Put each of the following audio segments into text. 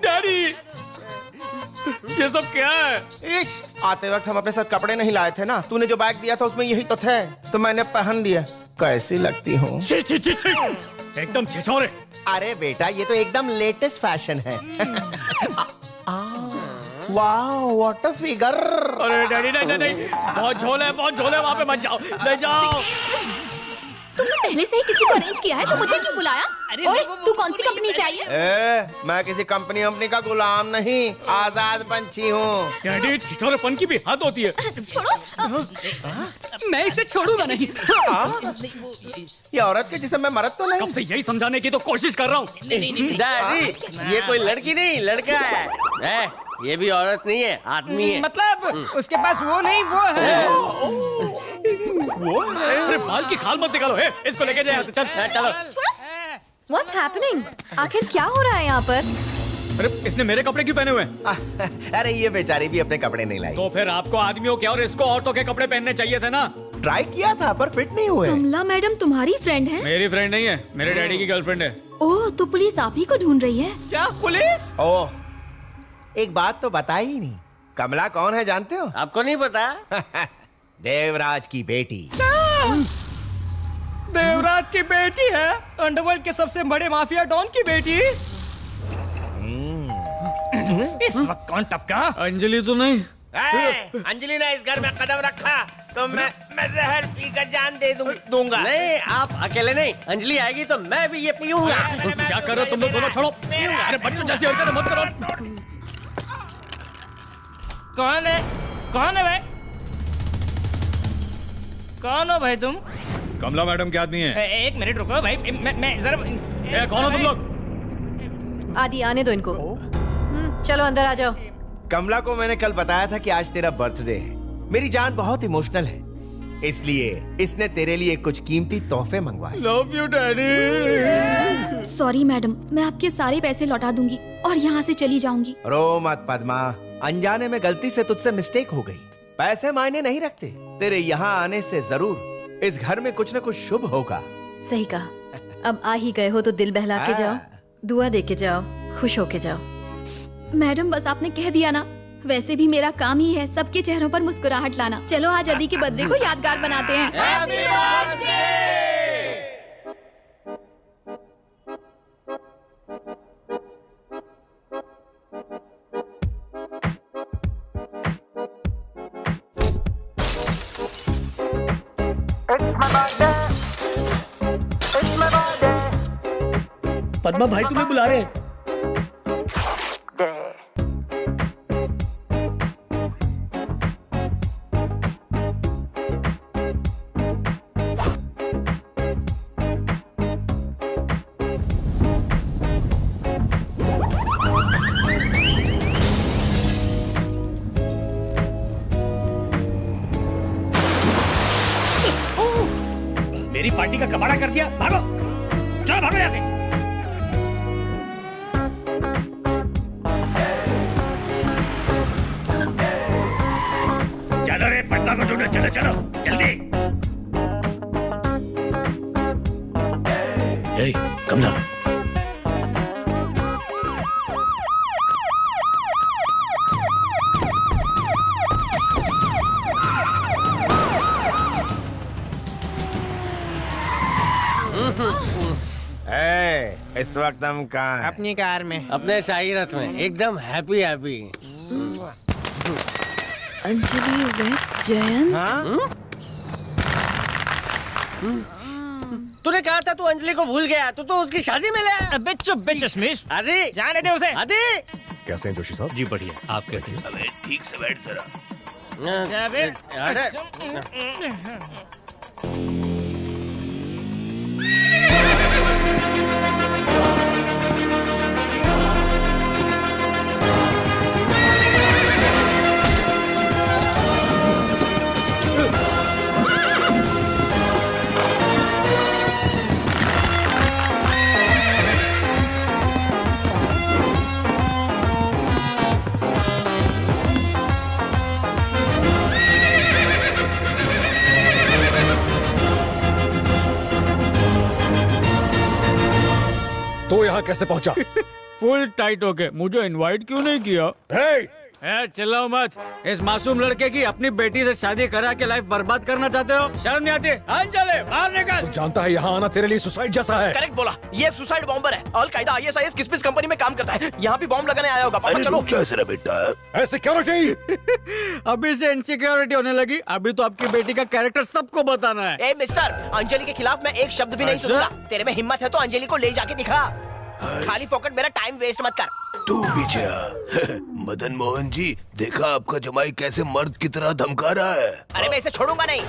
Daddy, ये सब क्या है? इश, आते वक्त हम अपने साथ कपड़े नहीं लाए थे ना, तूने जो बैग दिया था उसमें यही तो थे, तो मैंने पहन लिया। कैसी लगती हूँ? छी छी छी छी, एकदम छिछोरे। अरे बेटा, ये तो एकदम लेटेस्ट फैशन है। वाह, व्हाट अ फिगर। अरे डैडी नहीं नहीं, बहुत झोले वहाँ पे मत जाओ, ले जाओ। तुमने पहले से ही किसी को अरेंज किया है तो मुझे क्यों बुलाया? ओए, तू कौन सी कंपनी से आई है? मैं किसी कंपनी का गुलाम नहीं, आजाद पंछी हूँ। डैडी, छिछोरेपन की भी हद होती है। छोड़ो। मैं इसे छोड़ूंगा नहीं। ये औरत के जिसम में मरद तो नहीं। कब से यही समझाने की तो कोशिश कर रहा हूँ। डैडी, ये कोई लड़की नहीं, लड़का है। ये भी औरत नहीं है, आदमी है। मतलब उसके पास वो नहीं, वो है। अरे बाल की खाल मत निकालो, इसको लेके जाए यहाँ से, चल। चलो। What's happening? आखिर क्या हो रहा है यहाँ पर? अरे इसने मेरे कपड़े क्यों पहने हुए हैं? अरे ये बेचारी भी अपने कपड़े नहीं लाई। तो फिर आपको आदमियों के और इसको औरतों के कपड़े पहनने चाहिए थे ना। ट्राई किया था पर फिट नहीं हुए। कमला मैडम तुम्हारी फ्रेंड है? मेरी फ्रेंड नहीं है, मेरे डैडी की गर्लफ्रेंड है। ओह, तो पुलिस आप ही को ढूंढ रही है? क्या पुलिस? ओह, एक बात तो बताई ही नहीं। कमला कौन है जानते हो? आपको नहीं पता? देवराज की बेटी। देवराज की बेटी है? अंडरवर्ल्ड के सबसे बड़े माफिया डॉन की बेटी? इस वक्त कौन टपका? अंजलि तो नहीं? अंजलि ने इस घर में कदम रखा तो मैं जहर पीकर जान दे दूंगा। नहीं, आप अकेले नहीं, अंजलि आएगी तो मैं भी ये पीऊंगा। क्या कर रहे हो तुम लोग दोनों? छोड़ो। अरे बच्चों जैसी हरकतें मत करो। कौन है? कौन है भाई? कौन हो भाई तुम? कमला मैडम के आदमी है। एक मिनट रुको भाई, मैं जरा। कौन हो तुम लोग? आदि, आने दो इनको। चलो अंदर आ जाओ। कमला को मैंने कल बताया था कि आज तेरा बर्थडे है। मेरी जान बहुत इमोशनल है, इसलिए इसने तेरे लिए कुछ कीमती तोहफे मंगवाए। Love you daddy. Sorry madam, मैं आपके सारे पैसे लौटा दूंगी और यहाँ से चली जाऊंगी। रो मत पद्मा, अनजाने में गलती से तुझसे मिस्टेक हो गई। पैसे मायने नहीं रखते, तेरे यहाँ आने से जरूर इस घर में कुछ न कुछ शुभ होगा। सही कहा। अब आ ही गए हो तो दिल बहला के जाओ, दुआ दे के जाओ, खुश होके जाओ। मैडम, बस आपने कह दिया ना। वैसे भी मेरा काम ही है सबके चेहरों पर मुस्कुराहट लाना। चलो आज अदी के बर्थडे को यादगार बनाते हैं। Happy birthday. पद्मा भाई तुम्हें बुला रहे हैं। मेरी पार्टी का कबाड़ा कर दिया। भागो, चलो भागो यहाँ से। चलो रे, पद्मा को ढूंढो, चलो चलो जल्दी। कमला, इस वक्त हम कहाँ हैं? अपनी कार में, अपने शाही रथ में, एकदम happy happy. Anjali waits Jayant. तूने कहा था तू अंजलि को भूल गया, तू तो उसकी शादी में ले आया। अबे चुप बे चश्मिश, आदि जाने दे उसे। आदि, कैसे हैं जोशी साहब? जी बढ़िया, आप कैसे हैं? अबे ठीक से बैठ जरा। अरे तो यहाँ कैसे पहुँचा? फुल टाइट होके मुझे इनवाइट क्यों नहीं किया? चिल्लाओ मत। इस मासूम लड़के की अपनी बेटी से शादी करा के लाइफ बर्बाद करना चाहते हो? शर्म नहीं आती? अंजलि बाहर निकल। तू जानता है यहाँ आना तेरे लिए सुसाइड जैसा है। करेक्ट बोला, ये एक सुसाइड बॉम्बर है। अल कायदा ISIS किस कंपनी में काम करता है, यहाँ भी बॉम्ब लगाने आया होगा। पापा चलो। कैसे बेटा? सिक्योरिटी। अभी से इनसिक्योरिटी होने लगी। अभी तो आपकी बेटी का कैरेक्टर सबको बताना है। ए मिस्टर, अंजलि के खिलाफ मैं एक शब्द भी नहीं अच्छा? सुनूंगा। तेरे में हिम्मत है तो अंजलि को ले जाके दिखा। खाली फोकट मेरा टाइम वेस्ट मत कर। तू पीछे आ। मदन मोहन जी, देखा आपका जमाई कैसे मर्द की तरह धमका रहा है। अरे मैं इसे छोड़ूंगा नहीं।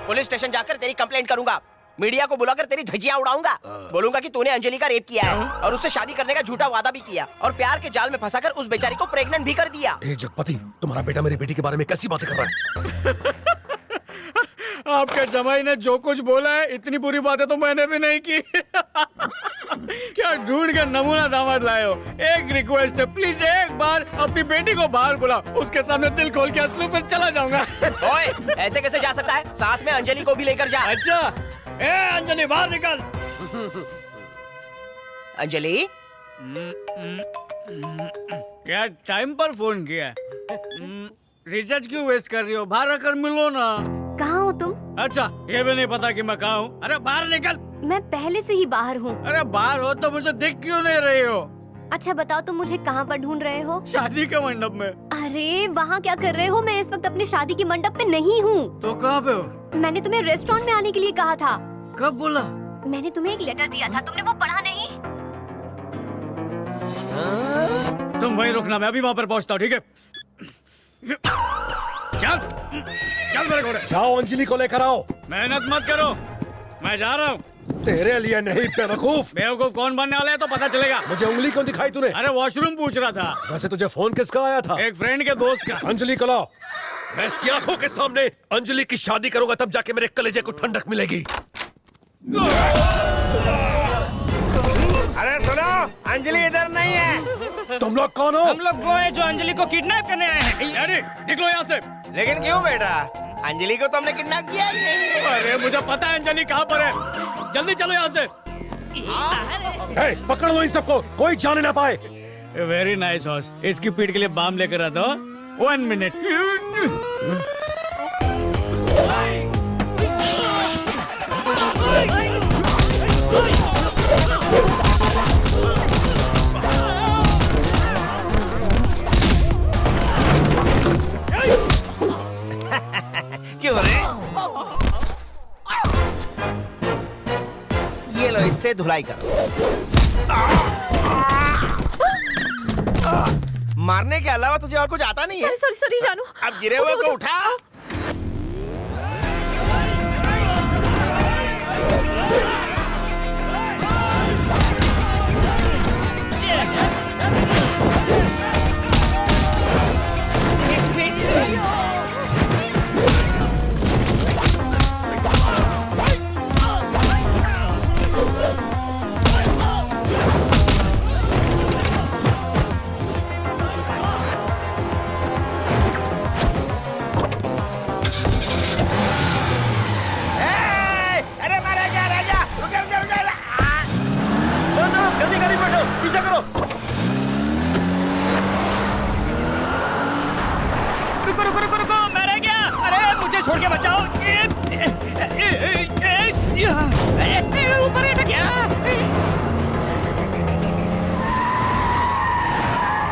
पुलिस स्टेशन जाकर तेरी कंप्लेंट करूंगा। मीडिया को बुलाकर तेरी धज्जियां उड़ाऊंगा। बोलूंगा कि तूने अंजलि का रेप किया है और उससे शादी करने का झूठा वादा भी किया और प्यार के जाल में फंसाकर उस बेचारी को प्रेग्नेंट भी कर दिया। जगपति, तुम्हारा बेटा मेरी बेटी के बारे में कैसी बातें कर रहा है? आपके जमाई ने जो कुछ बोला है, इतनी बुरी बातें तो मैंने भी नहीं की। क्या ढूंढ कर नमूना दामाद लाए हो। एक रिक्वेस्ट है, प्लीज एक बार अपनी बेटी को बाहर बुलाओ। उसके सामने दिल खोल के असलू पर चला जाऊंगा। ओए, ऐसे कैसे जा सकता है? साथ में अंजलि को भी लेकर जा। अच्छा, ए अंजलि बाहर निकल। अंजलि, क्या टाइम पर फोन किया? रिचार्ज क्यों वेस्ट कर रही हो? बाहर आकर मिलो ना। कहाँ हो तुम? अच्छा, ये भी नहीं पता कि मैं कहाँ हूँ? अरे बाहर निकल। मैं पहले से ही बाहर हूँ। अरे बाहर हो तो मुझे दिख क्यों नहीं रही हो? अच्छा बताओ, तुम मुझे कहाँ पर ढूंढ रहे हो? शादी के मंडप में। अरे वहाँ क्या कर रहे हो? मैं इस वक्त अपने शादी के मंडप में नहीं हूँ। तो कहाँ पे हो? मैंने तुम्हें रेस्टोरेंट में आने के लिए कहा था। कब बोला? मैंने तुम्हें एक लेटर दिया था, तुमने वो पढ़ा नहीं? तुम वहीं रुकना, मैं अभी वहाँ पर पहुँचता हूँ, ठीक है? चल चल मेरे घोड़े। जाओ अंजलि को लेकर आओ। मेहनत मत करो, मैं जा रहा हूँ। तेरे लिए नहीं बेवकूफ। बेवकूफ कौन बनने वाले है तो पता चलेगा। मुझे उंगली क्यों दिखाई तूने? अरे वॉशरूम पूछ रहा था। वैसे तुझे फोन किसका आया था? एक फ्रेंड के दोस्त का। अंजलि को लाओ। मैं इसकी आंखों के सामने अंजलि की शादी करूंगा, तब जाके मेरे कलेजे को ठंडक मिलेगी। अरे सुनो, अंजलि इधर नहीं है। तुम लोग कौन हो? हम लोग वो है जो अंजलि को किडनैप करने आए हैं। अरे निकलो यहाँ से। लेकिन क्यों बेटा? अंजलि को तो हमने किडनैप किया ही नहीं। अरे मुझे पता है अंजलि कहाँ पर है। जल्दी चलो यहाँ से। पकड़ लो इन सबको, कोई जाने ना पाए। Very nice horse. इसकी पीठ के लिए बाम लेकर आता हूँ। 1 मिनट। क्यों रे? ये लो, इससे धुलाई करो। मारने के अलावा तुझे और कुछ आता नहीं है? सॉरी सॉरी जानू। अब गिरे हुए को उठा। पीछा करो। रुको रुको रुको रुको, मैं रह गया। अरे मुझे छोड़ के बचाओ। ऊपर अटक गया।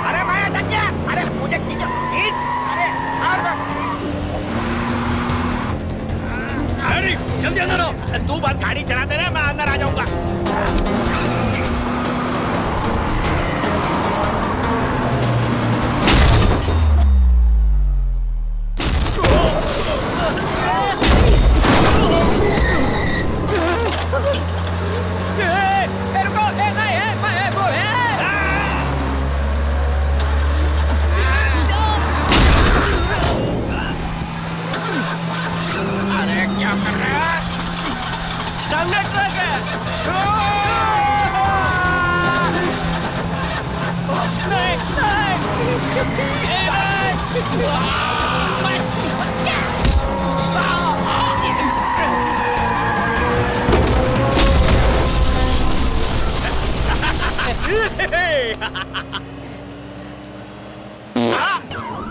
अरे मैं अटक गया। अरे मुझे खींचो, खींच। अरे जल्दी अंदर आओ। तू बस गाड़ी चलाते रहे, मैं अंदर आ जाऊंगा। सामने ट्रक है।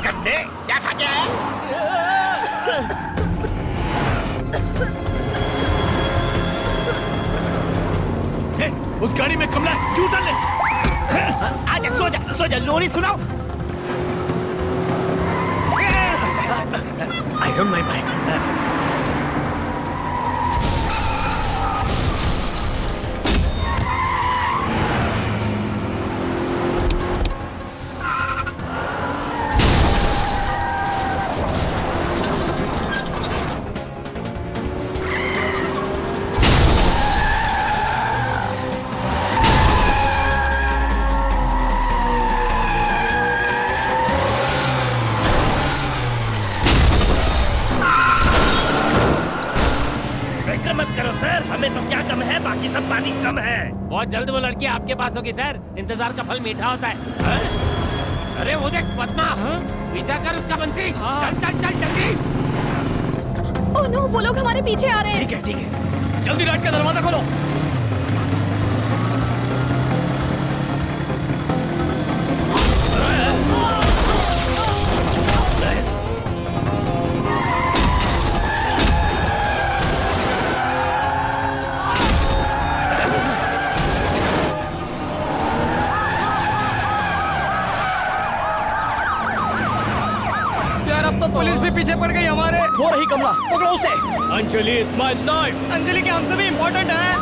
गड्ढे क्या खा के आया? उस गाड़ी में कमला है, क्यों उतर ले? आजा सो जा लोरी सुनाओ। I don't mind, Mike. मत करो सर, हमें तो क्या कम है, बाकी सब पानी कम है। बहुत जल्द वो लड़की आपके पास होगी सर, इंतजार का फल मीठा होता है। अरे वो देख पद्मा, पीछा कर उसका बंसी। चल चल चल जल्दी। ओह नो, वो लोग हमारे पीछे आ रहे हैं। ठीक है, जल्दी रात का दरवाजा खोलो। अब तो पुलिस भी पीछे पड़ गई हमारे। हो रही कमला, पकड़ो उसे। Anjali is my life. Anjali के हमसे भी इम्पोर्टेंट है।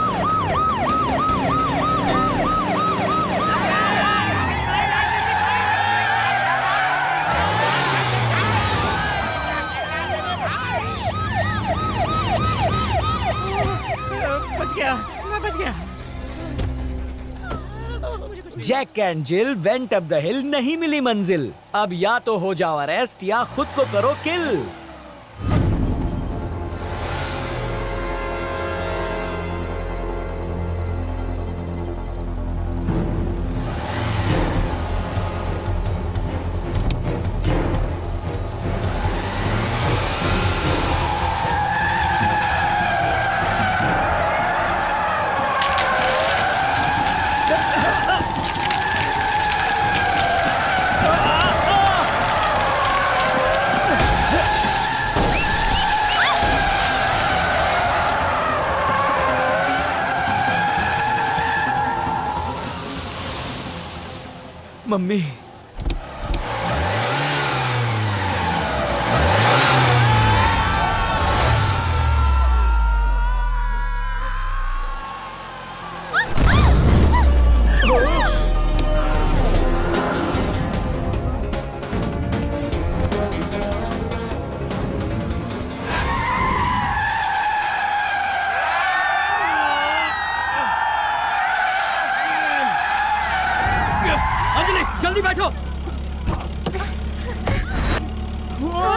मैं बच गया। Jack and Jill went up the hill, नहीं मिली मंजिल। अब या तो हो जाओ अरेस्ट या खुद को करो किल। मम्मी, अंजलि जल्दी बैठो।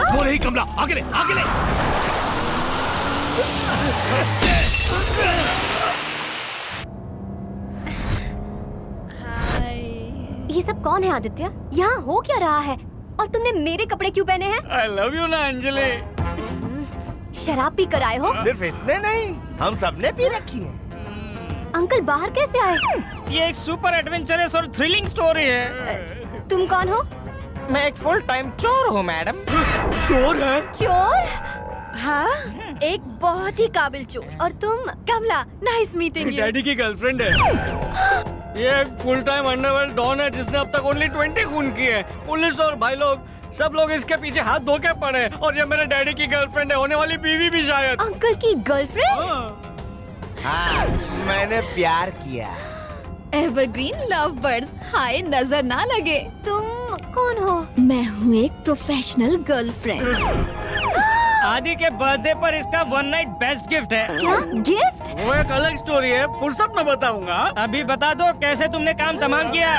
हो रही कमला, आगे ले, आगे ले। ये सब कौन है आदित्य? यहाँ हो क्या रहा है? और तुमने मेरे कपड़े क्यों पहने हैं? आई लव यू ना अंजलि। शराब पी कर आए हो? सिर्फ इसने नहीं, हम सबने पी रखी है। अंकल बाहर कैसे आए? ये एक सुपर एडवेंचरस और थ्रिलिंग स्टोरी है। तुम कौन हो? मैं एक फुल टाइम चोर हूँ मैडम। चोर है? चोर? हाँ, एक बहुत ही काबिल चोर। और तुम? कमला, नाइस मीटिंग यू। डैडी की गर्लफ्रेंड है। ये एक फुल टाइम अंडरवर्ल्ड डॉन है जिसने अब तक ओनली 20 खून किए हैं। पुलिस और भाई लोग सब लोग इसके पीछे हाथ धो के पड़े। और ये मेरे डैडी की गर्लफ्रेंड है, होने वाली बीवी भी शायद। अंकल की गर्लफ्रेंड? हाँ, मैंने प्यार किया। एवरग्रीन लव बर्ड्स, हाय नजर ना लगे। तुम कौन हो? मैं हूँ एक प्रोफेशनल गर्लफ्रेंड। आदि के बर्थडे पर इसका वन नाइट बेस्ट गिफ्ट है। क्या गिफ्ट? वो एक अलग स्टोरी है, फुर्सत में बताऊंगा। अभी बता दो कैसे तुमने काम तमाम किया।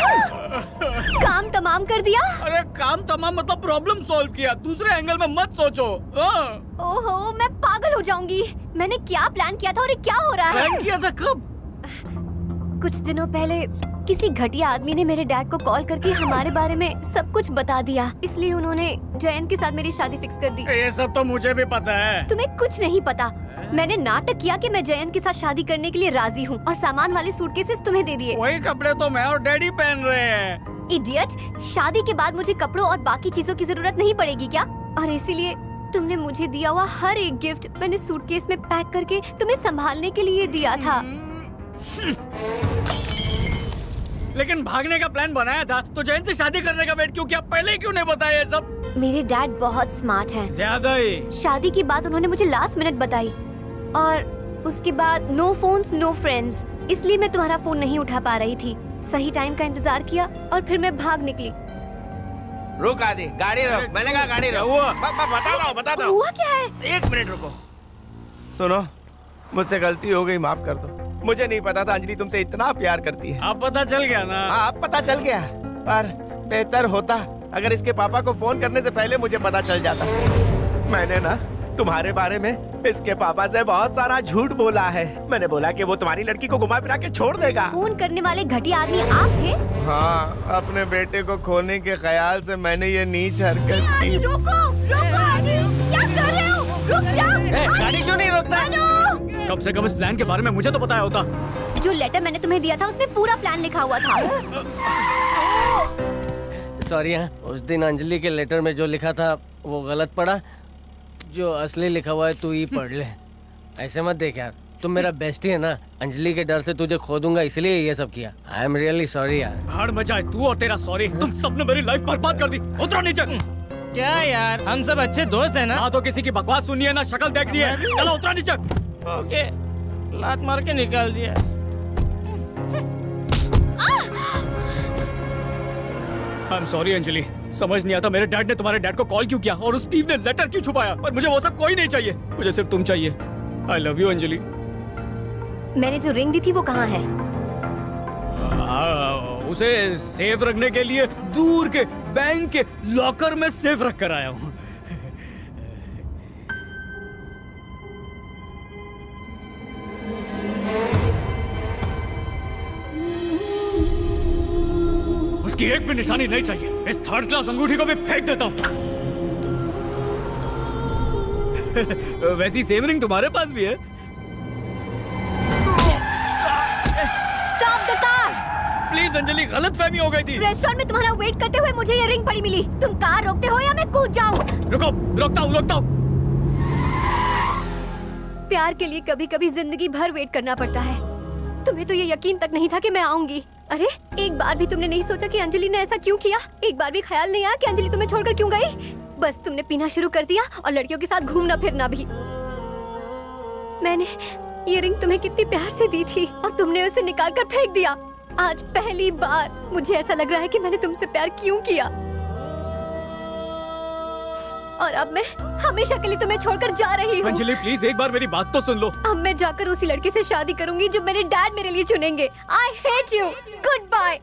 काम तमाम कर दिया? अरे काम तमाम मतलब प्रॉब्लम सॉल्व किया, दूसरे एंगल में मत सोचो। ओहो, मैं पागल हो जाऊंगी। मैंने क्या प्लान किया था और ये क्या हो रहा है? प्लान किया था कब? कुछ दिनों पहले किसी घटिया आदमी ने मेरे डैड को कॉल करके हमारे बारे में सब कुछ बता दिया। इसलिए उन्होंने जयंत के साथ मेरी शादी फिक्स कर दी। ये सब तो मुझे भी पता है। तुम्हें कुछ नहीं पता। मैंने नाटक किया कि मैं जयंत के साथ शादी करने के लिए राजी हूँ और सामान वाले सूटकेसेस तुम्हें दे दिए। वही कपड़े तो मैं और डैडी पहन रहे हैं। इडियट, शादी के बाद मुझे कपड़ों और बाकी चीजों की जरूरत नहीं पड़ेगी क्या? और इसीलिए तुमने मुझे दिया हुआ हर एक गिफ्ट मैंने सूटकेस में पैक करके तुम्हें संभालने के लिए दिया था। लेकिन भागने का प्लान बनाया था तो जैन से शादी करने का वेट क्यों किया? पहले क्यों नहीं बताया ये सब? मेरे डैड बहुत स्मार्ट हैं। ज्यादा ही। शादी की बात उन्होंने मुझे लास्ट मिनट बताई और उसके बाद नो फोन्स नो फ्रेंड्स, इसलिए मैं तुम्हारा फोन नहीं उठा पा रही थी। सही टाइम का इंतजार किया और फिर मैं भाग निकली। रुक आदि, गाड़ी रोक। मैंने कहा गाड़ी रोक। बता दो। हुआ क्या है? 1 मिनट रुको। सुनो, मुझसे गलती हो गई, माफ कर दो। मुझे नहीं पता था अंजलि तुमसे इतना प्यार करती है। अब पता चल गया ना? हाँ, अब पता चल गया, पर बेहतर होता अगर इसके पापा को फोन करने से पहले मुझे पता चल जाता। मैंने ना तुम्हारे बारे में इसके पापा से बहुत सारा झूठ बोला है। मैंने बोला कि वो तुम्हारी लड़की को घुमा फिरा के छोड़ देगा। फोन करने वाले घटिया आदमी आप थे? हाँ, अपने बेटे को खोने के ख्याल से मैंने ये नीच हरकत की। रोको, रोको आदि, क्या कर रहे हो? रुक जाओ। गाड़ी क्यों नहीं रोकता? कम से कम इस प्लान के बारे में मुझे तो बताया होता। जो लेटर मैंने तुम्हें दिया था उसमें पूरा प्लान लिखा हुआ था। सॉरी हाँ, उस दिन अंजलि के लेटर में जो लिखा था वो गलत पढ़ा। जो असली लिखा हुआ है तू ही पढ़ ले। ऐसे मत देख यार, तुम मेरा बेस्ट ही है ना। अंजलि के डर से तुझे खो दूंगा इसलिए ये सब किया। आई एम रियली सॉरी यार। भाड़ मचाए तू और तेरा सॉरी। तुम सबने मेरी लाइफ बर्बाद कर दी। उतरो नीचे। क्या यार, हम सब अच्छे दोस्त हैं ना? ना तो किसी की बकवास सुननी है ना शक्ल देखनी है। चलो उतरो नीचे। ओके, लात मार के निकाल दिया। आई एम सॉरी अंजलि, समझ नहीं आता मेरे डैड ने तुम्हारे डैड को कॉल क्यों किया और उस स्टीव ने लेटर क्यों छुपाया। पर मुझे वो सब कोई नहीं चाहिए, मुझे सिर्फ तुम चाहिए। I love you Anjali. मैंने जो रिंग दी थी वो कहाँ है? उसे सेफ रखने के लिए दूर के बैंक के लॉकर में सेफ रख कर आया हूँ। उसकी एक भी निशानी नहीं चाहिए। इस थर्ड क्लास अंगूठी को भी फेंक देता हूँ। वैसी सेम रिंग तुम्हारे पास भी है? Stop the car! Please Anjali, गलतफहमी हो गई थी। रेस्टोरेंट में तुम्हारा वेट करते हुए मुझे ये रिंग पड़ी मिली। तुम कार रोकते हो या मैं कूद जाऊं? रुको, रोकता हूँ। प्यार के लिए कभी कभी जिंदगी भर वेट करना पड़ता है। तुम्हें तो ये यकीन तक नहीं था कि मैं आऊंगी। अरे, एक बार भी तुमने नहीं सोचा कि अंजलि ने ऐसा क्यों किया? एक बार भी ख्याल नहीं आया कि अंजलि तुम्हें छोड़कर क्यों गई? बस तुमने पीना शुरू कर दिया और लड़कियों के साथ घूमना फिरना भी। मैंने ये रिंग तुम्हें कितनी प्यार से दी थी और तुमने उसे निकाल कर फेंक दिया। आज पहली बार मुझे ऐसा लग रहा है कि मैंने तुमसे प्यार क्यों किया। और अब मैं हमेशा के लिए तुम्हें छोड़कर जा रही हूँ। अंजलि प्लीज एक बार मेरी बात तो सुन लो। अब मैं जाकर उसी लड़के से शादी करूंगी जो मेरे डैड मेरे लिए चुनेंगे। I hate you. Good bye.